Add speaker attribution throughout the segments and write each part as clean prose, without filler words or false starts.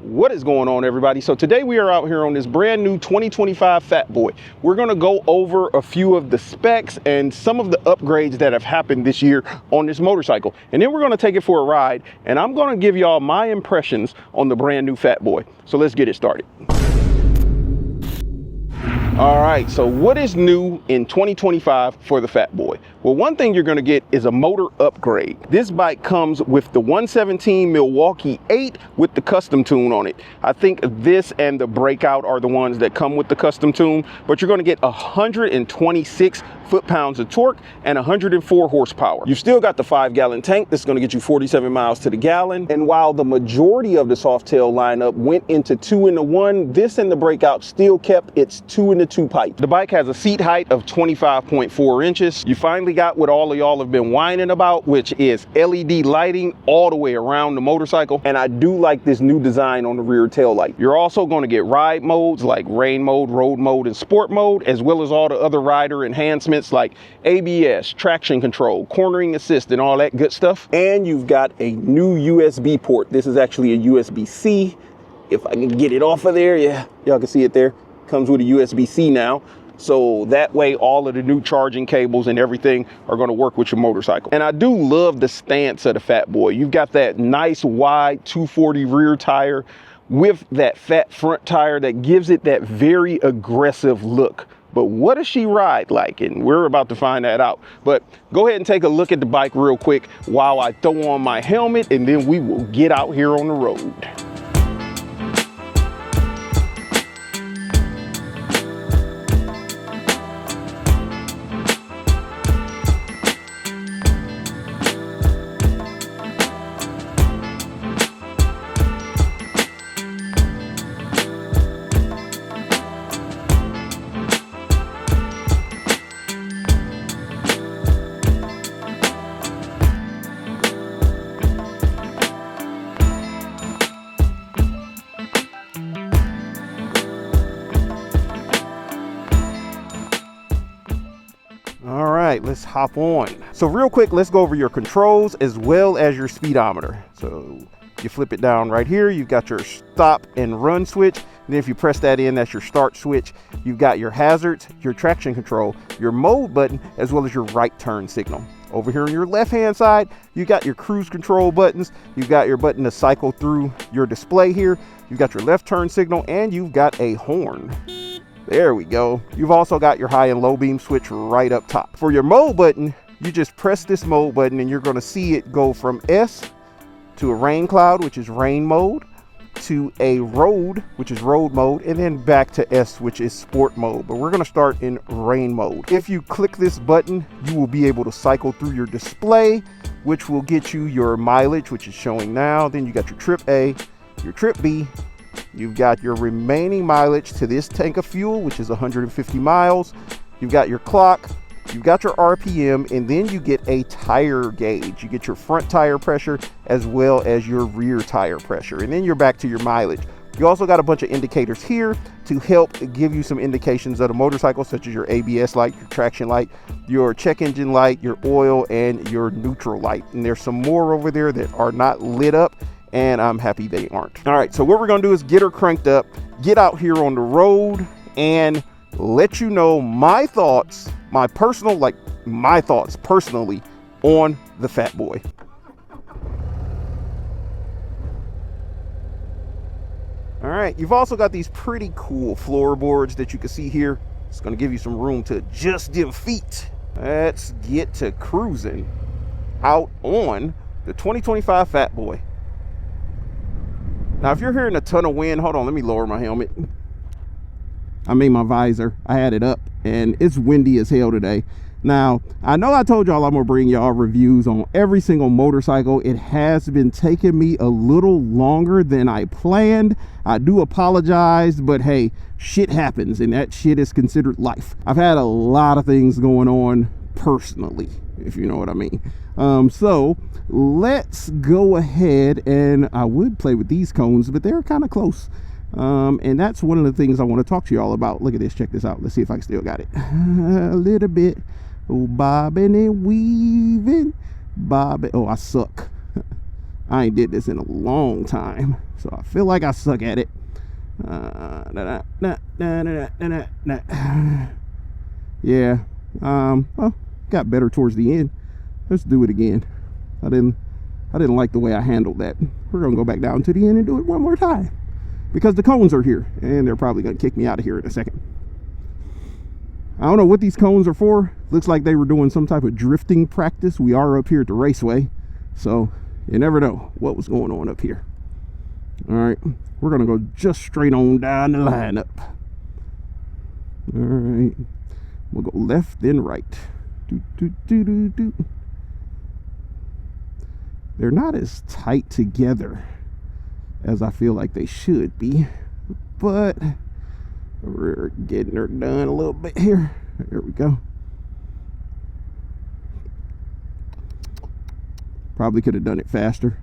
Speaker 1: What is going on, everybody? So today we are out here on this brand new 2025 Fat Boy. We're going to go over a few of the specs and some of the upgrades that have happened this year on this motorcycle. And then we're going to take it for a ride, and I'm going to give y'all my impressions on the brand new Fat Boy. So let's get it started. All right, so what is new in 2025 for the Fat Boy? Well, one thing you're gonna get is a motor upgrade. This bike comes with the 117 Milwaukee 8 with the custom tune on it. I think this and the Breakout are the ones that come with the custom tune, but you're gonna get 126 foot-pounds of torque and 104 horsepower. You've still got the 5-gallon tank. This is gonna get you 47 miles to the gallon. And while the majority of the Softail lineup went into 2-in-1, this and the Breakout still kept its 2-in-2 pipe. The bike has a seat height of 25.4 inches. You finally got what all of y'all have been whining about, which is LED lighting all the way around the motorcycle. And I do like this new design on the rear tail light. You're also gonna get ride modes like rain mode, road mode, and sport mode, as well as all the other rider enhancements like ABS, traction control, cornering assist, and all that good stuff. And you've got a new USB port. This is actually a USB-C. If I can get it off of there, yeah, y'all can see it there. Comes with a USB-C now. So that way all of the new charging cables and everything are going to work with your motorcycle. And I do love the stance of the Fat Boy. You've got that nice wide 240 rear tire with that fat front tire that gives it that very aggressive look. But what does she ride like? And we're about to find that out. But go ahead and take a look at the bike real quick while I throw on my helmet, and then we will get out here on the road. All right, let's hop on. So real quick, let's go over your controls as well as your speedometer. So you flip it down right here. You've got your stop and run switch. And then if you press that in, that's your start switch. You've got your hazards, your traction control, your mode button, as well as your right turn signal. Over here on your left-hand side, you got your cruise control buttons. You've got your button to cycle through your display here. You've got your left turn signal, and you've got a horn. There we go. You've also got your high and low beam switch right up top. For your mode button, you just press this mode button and you're gonna see it go from S to a rain cloud, which is rain mode, to a road, which is road mode, and then back to S, which is sport mode. But we're gonna start in rain mode. If you click this button, you will be able to cycle through your display, which will get you your mileage, which is showing now. Then you got your trip A, your trip B. You've got your remaining mileage to this tank of fuel, which is 150 miles. You've got your clock, you've got your RPM, and then you get a tire gauge. You get your front tire pressure as well as your rear tire pressure. And then you're back to your mileage. You also got a bunch of indicators here to help give you some indications of the motorcycle, such as your ABS light, your traction light, your check engine light, your oil, and your neutral light. And there's some more over there that are not lit up, and I'm happy they aren't. All right, so what we're gonna do is get her cranked up, get out here on the road, and let you know my thoughts, my thoughts personally on the Fat Boy. All right, you've also got these pretty cool floorboards that you can see here. It's gonna give you some room to adjust them feet. Let's get to cruising out on the 2025 Fat Boy. Now, if you're hearing a ton of wind, hold on, let me lower my helmet. I made my visor, I had it up, and it's windy as hell today. Now, I know I told y'all I'm gonna bring y'all reviews on every single motorcycle. It has been taking me a little longer than I planned. I do apologize, but hey, shit happens, and that shit is considered life. I've had a lot of things going on personally, if you know what I mean. So let's go ahead, and I would play with these cones, but they're kind of close. And that's one of the things I want to talk to y'all about. Look at this, check this out. Let's see if I still got it. A little bit. Oh, bobbing and weaving, bobbing. Oh, I suck. I ain't did this in a long time, so I feel like I suck at it. Yeah, well, got better towards the end. Let's do it again. I didn't like the way I handled that. We're gonna go back down to the end and do it one more time, because the cones are here and they're probably gonna kick me out of here in a second. I don't know what these cones are for. Looks like they were doing some type of drifting practice. We are up here at the raceway, so you never know what was going on up here. All right, we're gonna go just straight on down the lineup. All right, we'll go left then right. They're not as tight together as I feel like they should be, but we're getting her done a little bit here. There we go. Probably could have done it faster,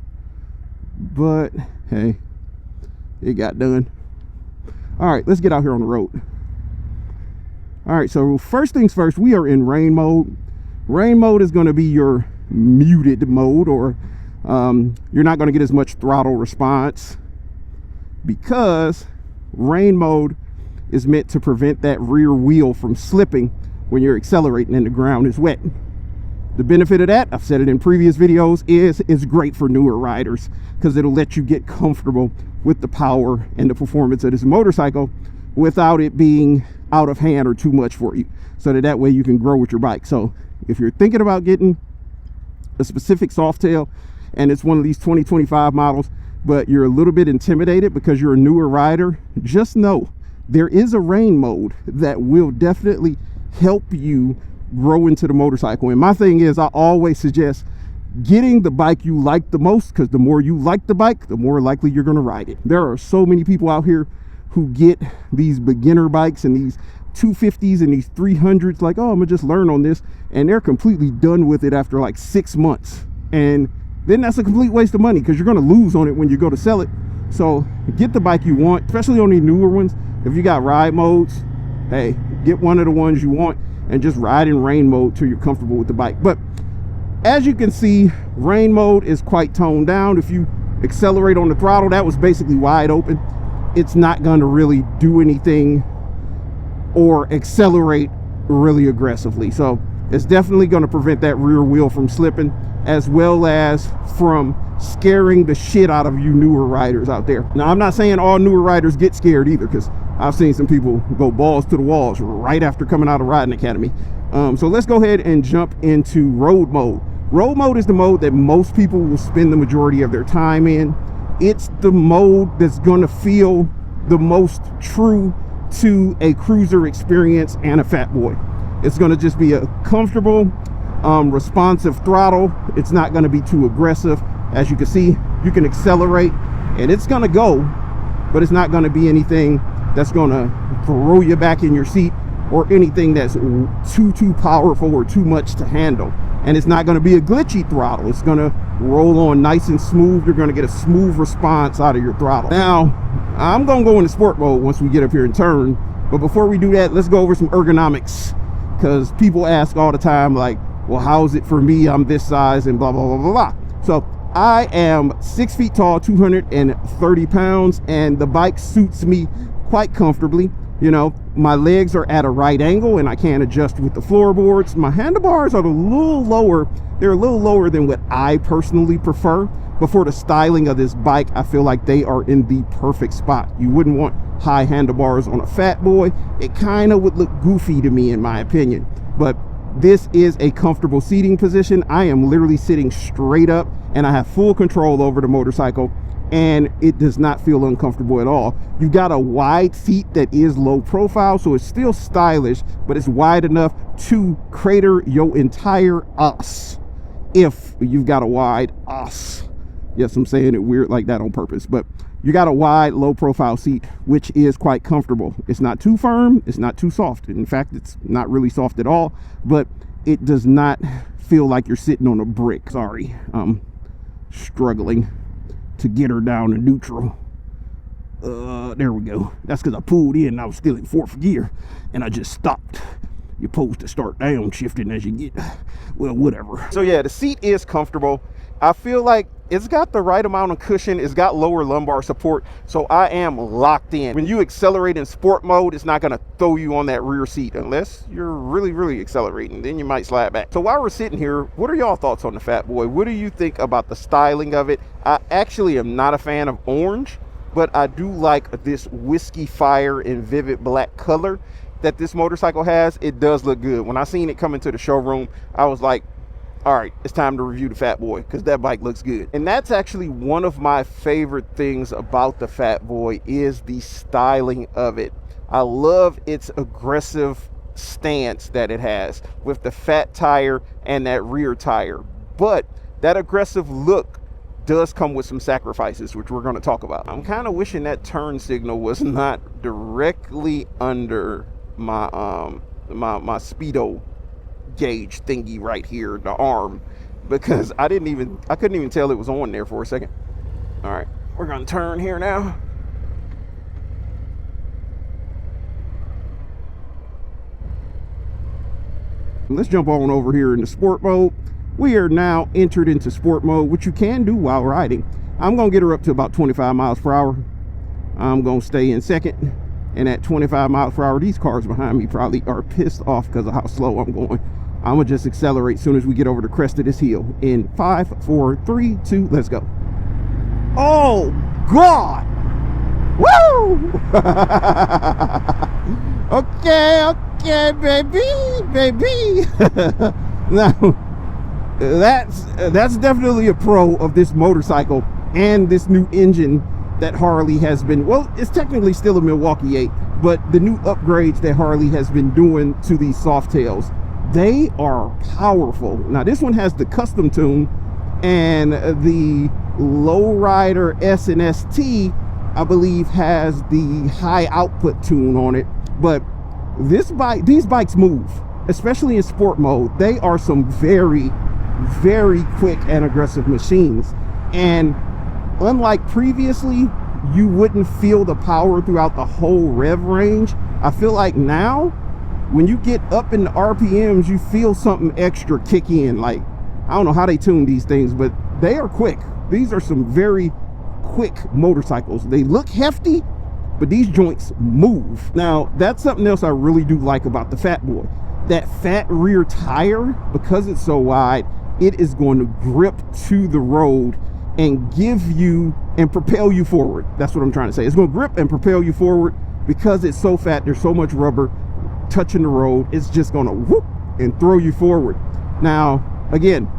Speaker 1: but hey, it got done. All right, let's get out here on the road. All right, so first things first, we are in rain mode. Rain mode is going to be your muted mode, or you're not going to get as much throttle response, because rain mode is meant to prevent that rear wheel from slipping when you're accelerating and the ground is wet. The benefit of that, I've said it in previous videos, is it's great for newer riders, because it'll let you get comfortable with the power and the performance of this motorcycle without it being out of hand or too much for you, so that way you can grow with your bike. So if you're thinking about getting a specific softail and it's one of these 2025 models, but you're a little bit intimidated because you're a newer rider, just know there is a rain mode that will definitely help you grow into the motorcycle. And my thing is, I always suggest getting the bike you like the most, because the more you like the bike, the more likely you're going to ride it. There are so many people out here who get these beginner bikes and these 250s and these 300s, like, oh, I'm gonna just learn on this, and they're completely done with it after like 6 months. And then that's a complete waste of money, because you're going to lose on it when you go to sell it. So get the bike you want, especially on these newer ones. If you got ride modes, hey, get one of the ones you want and just ride in rain mode till you're comfortable with the bike. But as you can see, rain mode is quite toned down. If you accelerate on the throttle, that was basically wide open. It's not going to really do anything or accelerate really aggressively. So it's definitely going to prevent that rear wheel from slipping, as well as from scaring the shit out of you newer riders out there. Now, I'm not saying all newer riders get scared either, because I've seen some people go balls to the walls right after coming out of riding academy. So let's go ahead and jump into road mode. Road mode is the mode that most people will spend the majority of their time in. It's the mode that's going to feel the most true to a cruiser experience and a Fat Boy. It's going to just be a comfortable, responsive throttle. It's not going to be too aggressive. As you can see, you can accelerate and it's going to go, but it's not going to be anything that's going to throw you back in your seat, or anything that's too powerful or too much to handle. And it's not going to be a glitchy throttle. It's going to roll on nice and smooth. You're going to get a smooth response out of your throttle. Now, I'm going to go into sport mode once we get up here and turn. But before we do that, let's go over some ergonomics, because people ask all the time, like, well, how is it for me? I'm this size and blah, blah, blah, blah, blah. So I am 6 feet tall, 230 pounds, and the bike suits me quite comfortably. You know, my legs are at a right angle and I can't adjust with the floorboards. My handlebars are a little lower. They're a little lower than what I personally prefer. But for the styling of this bike, I feel like they are in the perfect spot. You wouldn't want high handlebars on a Fat Boy. It kind of would look goofy to me, in my opinion. But this is a comfortable seating position. I am literally sitting straight up and I have full control over the motorcycle, and it does not feel uncomfortable at all. You've got a wide seat that is low profile, so it's still stylish, but it's wide enough to crater your entire ass if you've got a wide ass. Yes, I'm saying it weird like that on purpose, but you got a wide, low profile seat, which is quite comfortable. It's not too firm, it's not too soft. In fact, it's not really soft at all, but it does not feel like you're sitting on a brick. Sorry, I'm struggling to get her down to neutral. There we go. That's because I pulled in and I was still in fourth gear and I just stopped. You're supposed to start downshifting as you get, well, whatever. So yeah, the seat is comfortable. I feel like it's got the right amount of cushion. It's got lower lumbar support, so I am locked in. When you accelerate in sport mode, it's not going to throw you on that rear seat unless you're really accelerating. Then you might slide back. So while we're sitting here, what are y'all thoughts on the Fat Boy? What do you think about the styling of it? I actually am not a fan of orange, but I do like this whiskey fire and vivid black color that this motorcycle has. It does look good. When I seen it come into the showroom, I was like, all right, it's time to review the Fat Boy because that bike looks good. And that's actually one of my favorite things about the Fat Boy is the styling of it. I love its aggressive stance that it has with the fat tire and that rear tire. But that aggressive look does come with some sacrifices, which we're going to talk about. I'm kind of wishing that turn signal was not directly under my my speedo gauge thingy right here, the arm, because I couldn't even tell it was on there for a second. All right, we're gonna turn here now. Let's jump on over here into sport mode. We are now entered into sport mode, which you can do while riding. I'm gonna get her up to about 25 miles per hour. I'm gonna stay in second, and at 25 miles per hour, these cars behind me probably are pissed off because of how slow I'm going. I'm gonna just accelerate as soon as we get over the crest of this hill. In 5, 4, 3, 2, let's go. Oh God! Woo! okay, baby. Now, that's definitely a pro of this motorcycle and this new engine that Harley has been, well, it's technically still a Milwaukee 8, but the new upgrades that Harley has been doing to these Softails, they are powerful. Now this one has the custom tune, and the Lowrider S and ST, I believe, has the high output tune on it. But these bikes move, especially in sport mode. They are some very quick and aggressive machines, and unlike previously, you wouldn't feel the power throughout the whole rev range. I feel like now, when you get up in the RPMs, you feel something extra kick in. Like, I don't know how they tune these things, but they are quick. These are some very quick motorcycles. They look hefty, but these joints move. Now, that's something else I really do like about the Fat Boy. That fat rear tire, because it's so wide, it is going to grip to the road and give you and propel you forward. That's what I'm trying to say. It's going to grip and propel you forward because it's so fat. There's so much rubber touching the road. It's just going to whoop and throw you forward. Now, again,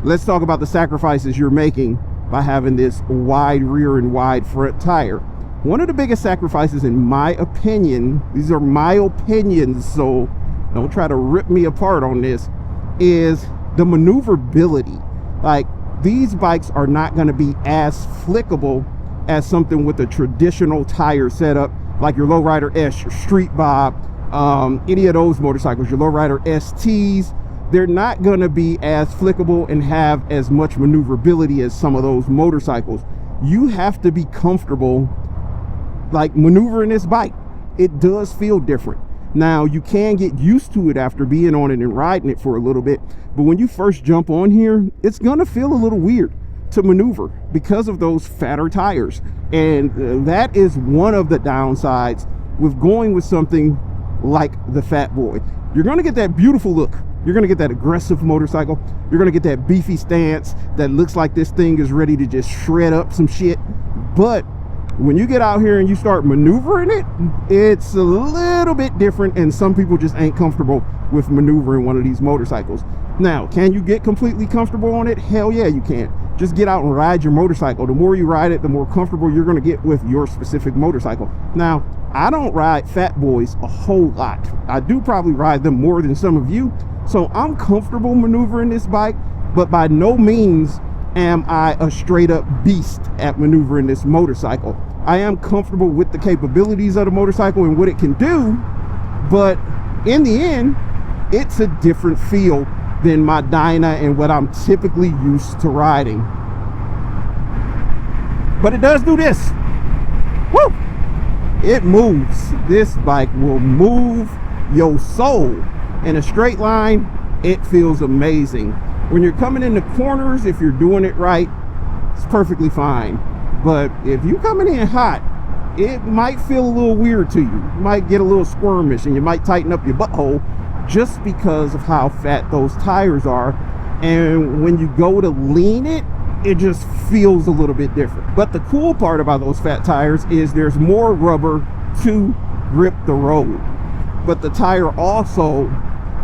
Speaker 1: let's talk about the sacrifices you're making by having this wide rear and wide front tire. One of the biggest sacrifices, in my opinion, these are my opinions, so don't try to rip me apart on this, is the maneuverability. Like, these bikes are not going to be as flickable as something with a traditional tire setup, like your Lowrider S, your Street Bob, any of those motorcycles, your Lowrider STs. They're not going to be as flickable and have as much maneuverability as some of those motorcycles. You have to be comfortable, like, maneuvering this bike. It does feel different. Now, you can get used to it after being on it and riding it for a little bit, but when you first jump on here, it's gonna feel a little weird to maneuver because of those fatter tires. And that is one of the downsides with going with something like the Fat Boy. You're gonna get that beautiful look. You're gonna get that aggressive motorcycle. You're gonna get that beefy stance that looks like this thing is ready to just shred up some shit. But when you get out here and you start maneuvering it, it's a little bit different, and some people just ain't comfortable with maneuvering one of these motorcycles. Now, can you get completely comfortable on it? Hell yeah, you can. Just get out and ride your motorcycle. The more you ride it, the more comfortable you're gonna get with your specific motorcycle. Now, I don't ride Fat Boys a whole lot. I do probably ride them more than some of you, so I'm comfortable maneuvering this bike, but by no means am I a straight up beast at maneuvering this motorcycle. I am comfortable with the capabilities of the motorcycle and what it can do, but in the end, it's a different feel than my Dyna and what I'm typically used to riding. But it does do this. Woo! It moves. This bike will move your soul. In a straight line, it feels amazing. When you're coming in the corners, if you're doing it right, it's perfectly fine. But if you're coming in hot, it might feel a little weird to you. You might get a little squirmish and you might tighten up your butthole just because of how fat those tires are. And when you go to lean it, it just feels a little bit different. But the cool part about those fat tires is there's more rubber to grip the road. But the tire also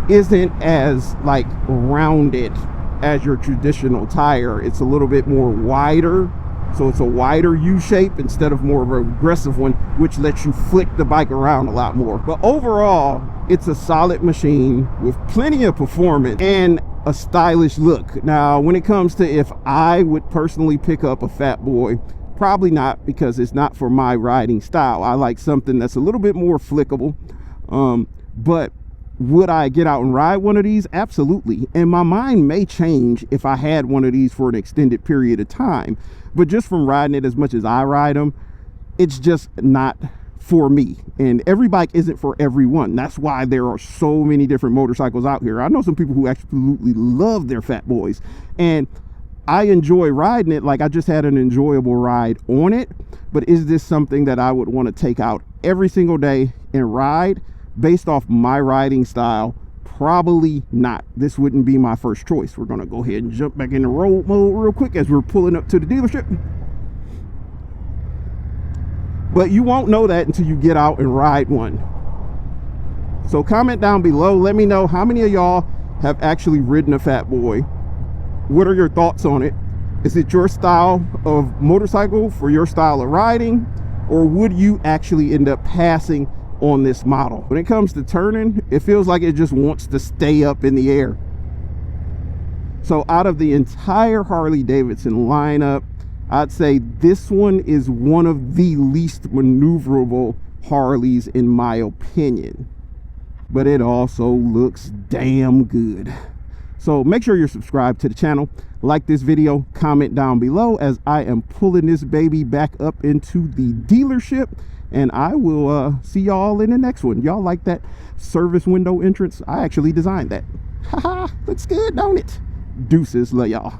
Speaker 1: isn't as like rounded as your traditional tire. It's a little bit more wider. So it's a wider U shape instead of more of an aggressive one, which lets you flick the bike around a lot more. But overall, it's a solid machine with plenty of performance and a stylish look. Now, when it comes to if I would personally pick up a Fat Boy, probably not, because it's not for my riding style. I like something that's a little bit more flickable. But would I get out and ride one of these? Absolutely. And my mind may change if I had one of these for an extended period of time. But just from riding it as much as I ride them, it's just not for me. And every bike isn't for everyone. That's why there are so many different motorcycles out here. I know some people who absolutely love their Fat Boys, and I enjoy riding it. Like, I just had an enjoyable ride on it. But is this something that I would want to take out every single day and ride? Based off my riding style, probably not. This wouldn't be my first choice. We're gonna go ahead and jump back into road mode real quick as we're pulling up to the dealership. But you won't know that until you get out and ride one. So comment down below, let me know how many of y'all have actually ridden a Fat Boy. What are your thoughts on it? Is it your style of motorcycle for your style of riding, or would you actually end up passing on this model? When it comes to turning, it feels like it just wants to stay up in the air. So out of the entire Harley-Davidson lineup, I'd say this one is one of the least maneuverable Harleys in my opinion. But it also looks damn good. So make sure you're subscribed to the channel, like this video, comment down below as I am pulling this baby back up into the dealership. And I will see y'all in the next one. Y'all like that service window entrance? I actually designed that. Haha, looks good, don't it? Deuces, love y'all.